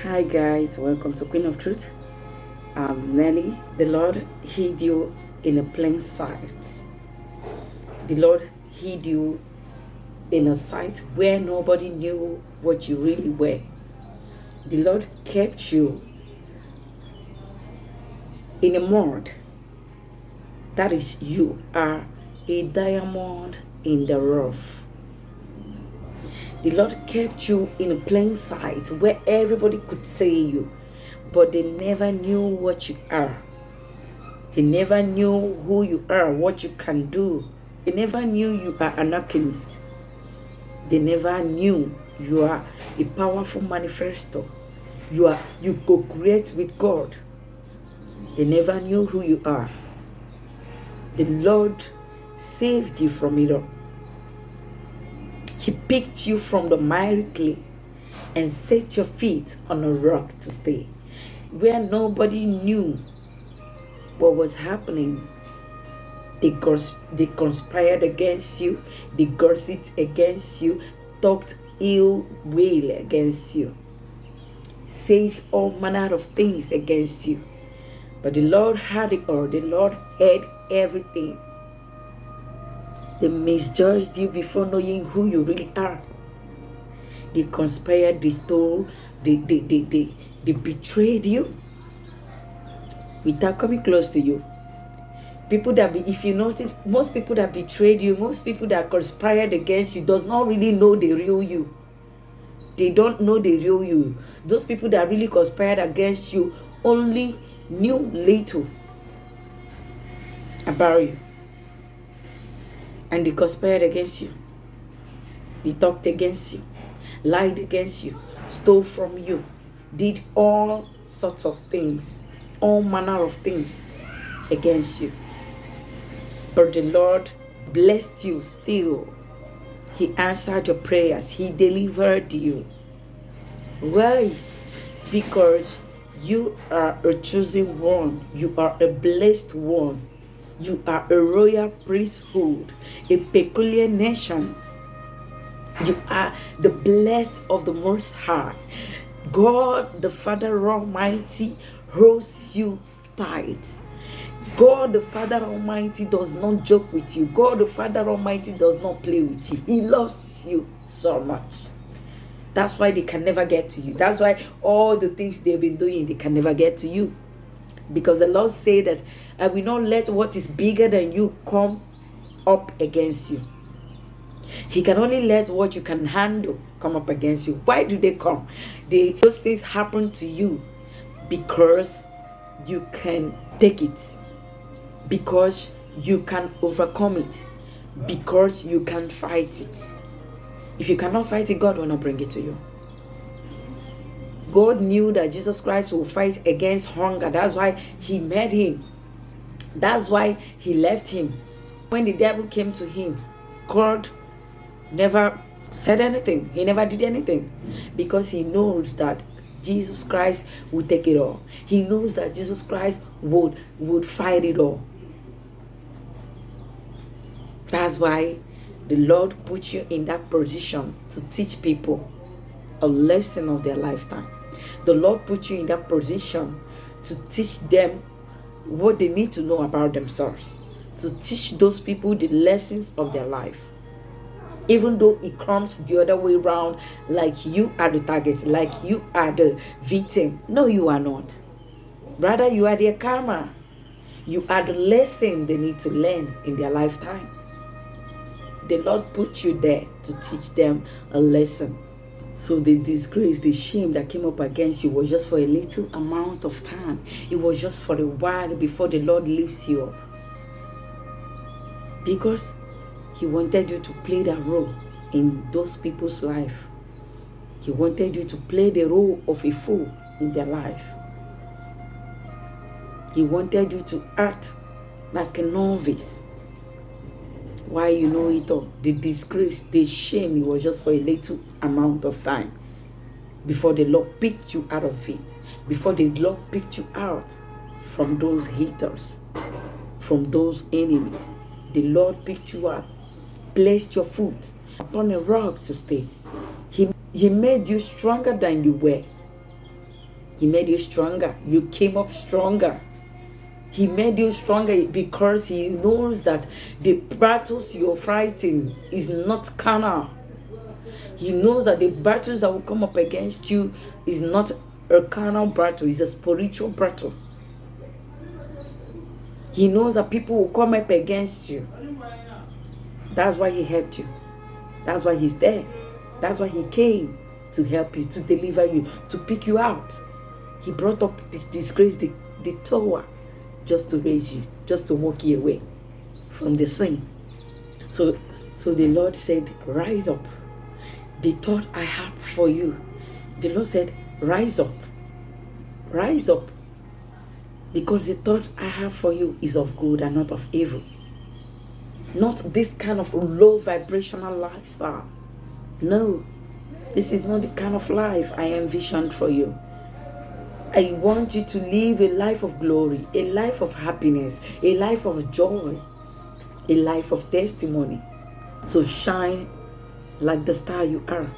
Hi guys, welcome to Queen of Truth. I'm Nelly. The Lord hid you in a plain sight. The Lord hid you in a sight where nobody knew what you really were. The Lord kept you in a mud. That is, you are a diamond in the rough. The Lord kept you in a plain sight where everybody could see you, but they never knew what you are. They never knew who you are, what you can do. They never knew you are an alchemist. They never knew you are a powerful manifestor. You co-create with God. They never knew who you are. The Lord saved you from it all. He picked you from the miry clay and set your feet on a rock to stay, where nobody knew what was happening. They conspired against you, they gossiped against you, talked ill will against you, said all manner of things against you. But the Lord had it all. The Lord heard everything. They misjudged you before knowing who you really are. They conspired, they stole, they betrayed you without coming close to you. If you notice, most people that betrayed you, most people that conspired against you does not really know the real you. They don't know the real you. Those people that really conspired against you only knew little about you. And they conspired against you. They talked against you, lied against you, stole from you, did all sorts of things, all manner of things against you. But the Lord blessed you still. He answered your prayers. He delivered you. Why? Because you are a chosen one. You are a blessed one. You are a royal priesthood, a peculiar nation. You are the blessed of the Most High. God, the Father Almighty, holds you tight. God the Father Almighty does not joke with you. God the Father Almighty does not play with you. He loves you so much. That's why they can never get to you. That's why all the things they've been doing, they can never get to you. Because the Lord said that I will not let what is bigger than you come up against you. He can only let what you can handle come up against you. Why do they come? Those things happen to you because you can take it. Because you can overcome it, because you can fight it. If you cannot fight it, God will not bring it to you. God knew that Jesus Christ will fight against hunger. That's why he made him. That's why he left him. When the devil came to him, God never said anything. He never did anything, because he knows that Jesus Christ would take it all. He knows that Jesus Christ would fight it all. That's why the Lord put you in that position to teach people a lesson of their lifetime. The Lord put you in that position to teach them what they need to know about themselves, to teach those people the lessons of their life. Even though it comes the other way around, like you are the target, like you are the victim. No, you are not. Rather, you are their karma. You are the lesson they need to learn in their lifetime. The Lord put you there to teach them a lesson. So the disgrace, the shame that came up against you was just for a little amount of time. It was just for a while before the Lord lifts you up. Because he wanted you to play that role in those people's life. He wanted you to play the role of a fool in their life. He wanted you to act like a novice. Why you know it all? The disgrace, the shame, it was just for a little amount of time before the Lord picked you out of it. Before the Lord picked you out from those haters, from those enemies. The Lord picked you out, placed your foot upon a rock to stay. He made you stronger than you were. He made you stronger. You came up stronger. He made you stronger because he knows that the battles you're fighting is not carnal. He knows that the battles that will come up against you is not a carnal battle, it's a spiritual battle. He knows that people will come up against you. That's why he helped you. That's why he's there. That's why he came to help you, to deliver you, to pick you out. He brought up the disgrace, the tower, just to raise you, just to walk you away from the sin. So the Lord said, rise up. The thought I have for you. The Lord said, rise up. Rise up. Because the thought I have for you is of good and not of evil. Not this kind of low vibrational lifestyle. No. This is not the kind of life I envisioned for you. I want you to live a life of glory, a life of happiness, a life of joy, a life of testimony. So shine like the star you are.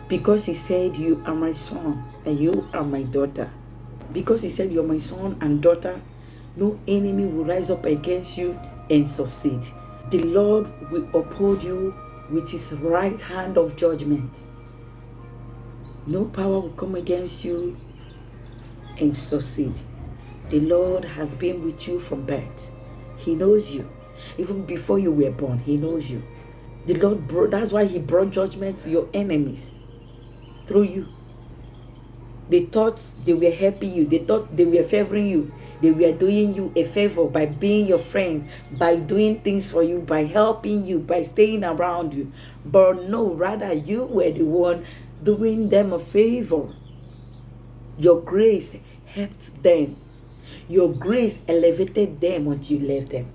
Because he said, you are my son and you are my daughter. Because he said, you're my son and daughter, no enemy will rise up against you and succeed. The Lord will uphold you with his right hand of judgment. No power will come against you and succeed. The Lord has been with you from birth. He knows you. Even before you were born, he knows you. The Lord that's why he brought judgment to your enemies through you. They thought they were helping you. They thought they were favoring you. They were doing you a favor by being your friend, by doing things for you, by helping you, by staying around you. But no, rather you were the one doing them a favor. Your grace helped them. Your grace elevated them until you left them.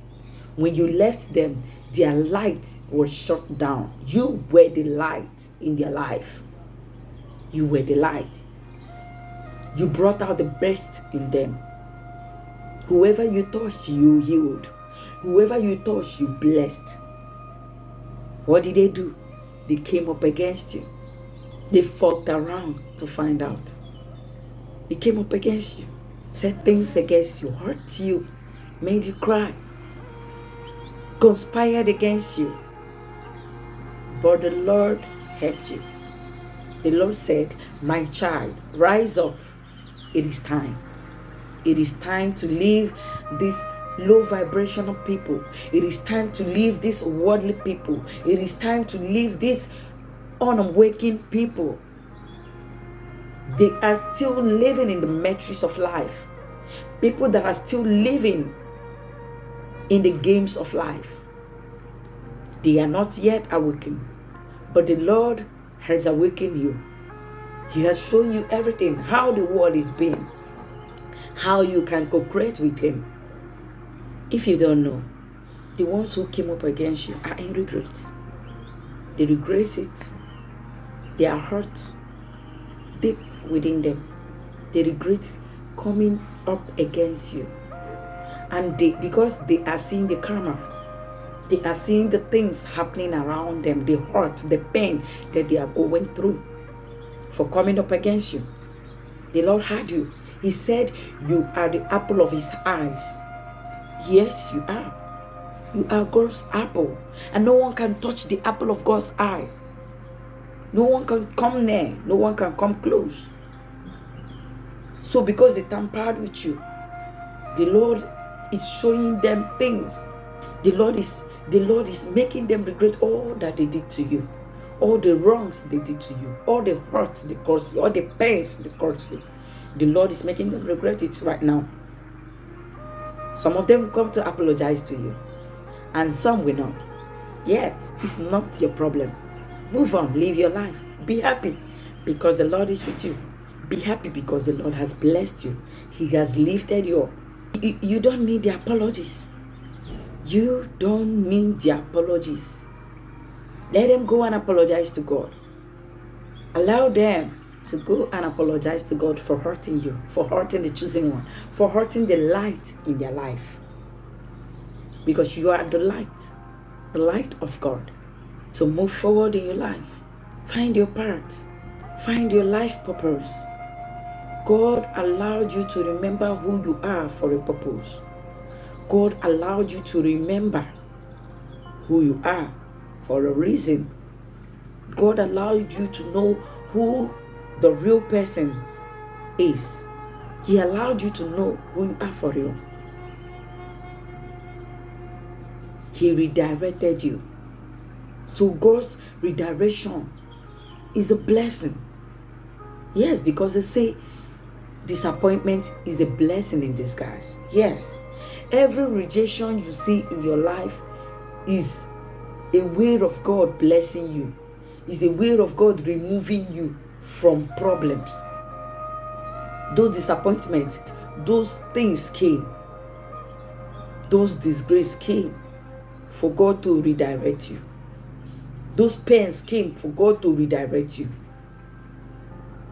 When you left them, their light was shut down. You were the light in their life. You were the light. You brought out the best in them. Whoever you touched, you healed. Whoever you touched, you blessed. What did they do? They came up against you. They fought around to find out. They came up against you, said things against you, hurt you, made you cry, conspired against you. But the Lord helped you. The Lord said, my child, rise up. It is time. It is time to leave these low vibrational people. It is time to leave these worldly people. It is time to leave these unawakened people. They are still living in the matrix of life. People that are still living in the games of life. They are not yet awakened. But the Lord has awakened you. He has shown you everything, how the world is being, how you can cooperate with him. If you don't know, the ones who came up against you are in regret. They regret it. They are hurt deep within them. They regret coming up against you. And because they are seeing the karma, they are seeing the things happening around them, the hurt, the pain that they are going through for coming up against you. The Lord had you. He said you are the apple of his eyes. Yes, you are. You are God's apple. And no one can touch the apple of God's eye. No one can come near. No one can come close. So because they tampered with you, the Lord is showing them things. The Lord is making them regret all that they did to you. All the wrongs they did to you. All the hurts they caused you. All the pains they caused you. The Lord is making them regret it right now. Some of them will come to apologize to you. And some will not. Yet, it's not your problem. Move on. Live your life. Be happy because the Lord is with you. Be happy because the Lord has blessed you. He has lifted you up. You don't need the apologies. You don't need the apologies. Let them go and apologize to God. Allow them to go and apologize to God for hurting you, for hurting the chosen one, for hurting the light in their life. Because you are the light of God. So move forward in your life. Find your part. Find your life purpose. God allowed you to remember who you are for a purpose. God allowed you to remember who you are for a reason. God allowed you to know who the real person is. He allowed you to know who you are for real. He redirected you. So God's redirection is a blessing. Yes, because they say disappointment is a blessing in disguise. Yes. Every rejection you see in your life is a way of God blessing you. Is a way of God removing you from problems. Those disappointments, those things came. Those disgrace came for God to redirect you. Those pains came for God to redirect you.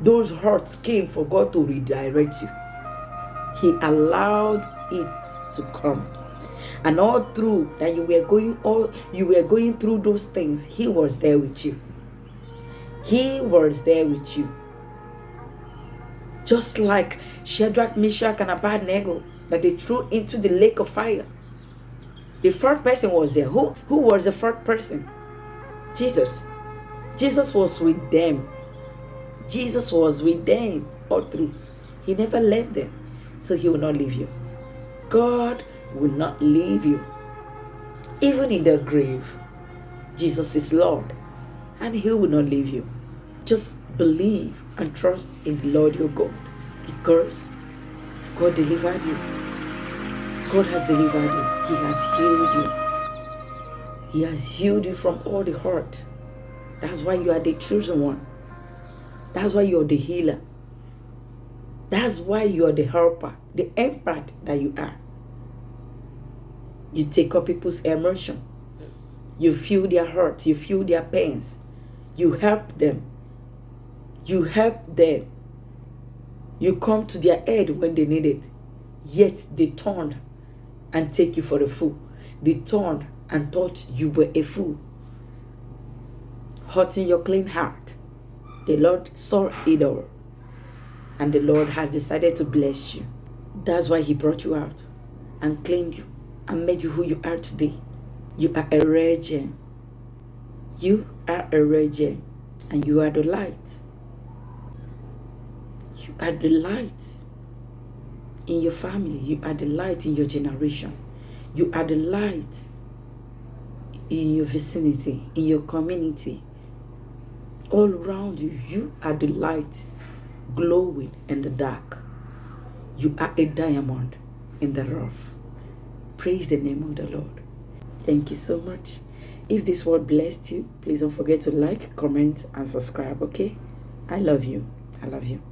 Those hurts came for God to redirect you. He allowed it to come. And all through that you were going through those things, He was there with you. He was there with you. Just like Shadrach, Meshach, and Abednego that they threw into the lake of fire. The third person was there. Who was the third person? Jesus. Jesus was with them. Jesus was with them all through. He never left them. So He will not leave you. God will not leave you. Even in the grave, Jesus is Lord. And He will not leave you. Just believe and trust in the Lord your God. Because God delivered you. God has delivered you. He has healed you. He has healed you from all the hurt. That's why you are the chosen one. That's why you're the healer. That's why you're the helper, the empath that you are. You take up people's emotion. You feel their hurt. You feel their pains. You help them. You help them. You come to their aid when they need it. Yet they turned and take you for a fool. They turned and thought you were a fool. Hurting your clean heart. The Lord saw it all. And the Lord has decided to bless you. That's why He brought you out and claimed you and made you who you are today. You are a rare gem. You are a rare gem. And you are the light. You are the light in your family. You are the light in your generation. You are the light in your vicinity, in your community. All around you, you are the light glowing in the dark. You are a diamond in the rough. Praise the name of the Lord. Thank you so much. If this word blessed you, please don't forget to like, comment, and subscribe, okay? I love you. I love you.